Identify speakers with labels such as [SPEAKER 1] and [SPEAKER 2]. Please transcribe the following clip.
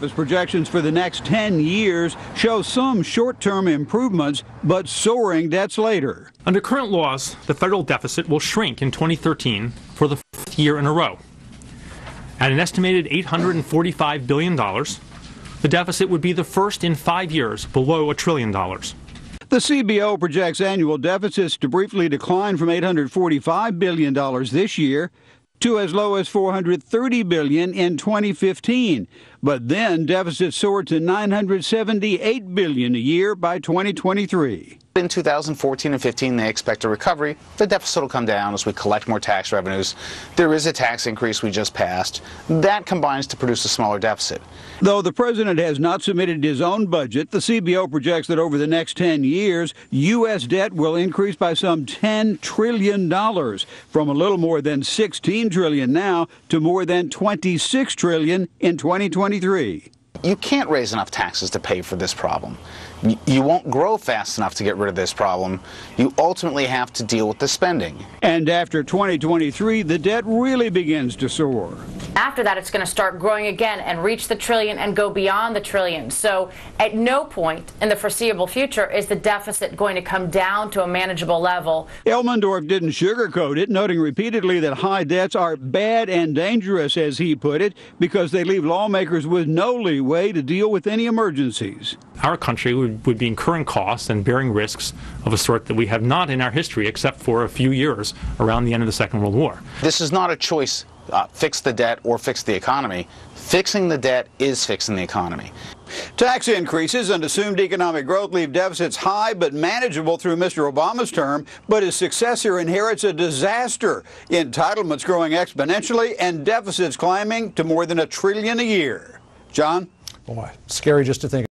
[SPEAKER 1] His projections for the next 10 years show some short-term improvements, but soaring debts later.
[SPEAKER 2] Under current laws, the federal deficit will shrink in 2013 for the 5th year in a row. At an estimated $845 billion, the deficit would be the first in 5 years below $1 trillion.
[SPEAKER 1] The CBO projects annual deficits to briefly decline from $845 billion this year to as low as $430 billion in 2015. But then deficits soared to $978 billion a year by 2023.
[SPEAKER 3] In 2014 and 15, they expect a recovery. The deficit will come down as we collect more tax revenues. There is a tax increase we just passed. That combines to produce a smaller deficit.
[SPEAKER 1] Though the president has not submitted his own budget, the CBO projects that over the next 10 years, U.S. debt will increase by some $10 trillion, from a little more than $16 trillion now to more than $26 trillion in 2023.
[SPEAKER 3] You can't raise enough taxes to pay for this problem. You won't grow fast enough to get rid of this problem. You ultimately have to deal with the spending.
[SPEAKER 1] And after 2023, the debt really begins to soar.
[SPEAKER 4] After that, it's going to start growing again and reach the trillion and go beyond the trillion. So at no point in the foreseeable future is the deficit going to come down to a manageable level.
[SPEAKER 1] Elmendorf didn't sugarcoat it, noting repeatedly that high debts are bad and dangerous, as he put it, because they leave lawmakers with no leeway to deal with any emergencies.
[SPEAKER 2] Our country would be incurring costs and bearing risks of a sort that we have not in our history except for a few years around the end of the Second World War.
[SPEAKER 3] This is not a choice, fix the debt or fix the economy. Fixing the debt is fixing the economy.
[SPEAKER 1] Tax increases and assumed economic growth leave deficits high but manageable through Mr. Obama's term, but his successor inherits a disaster. Entitlements growing exponentially and deficits climbing to more than $1 trillion a year. John?
[SPEAKER 5] Boy, scary just to think.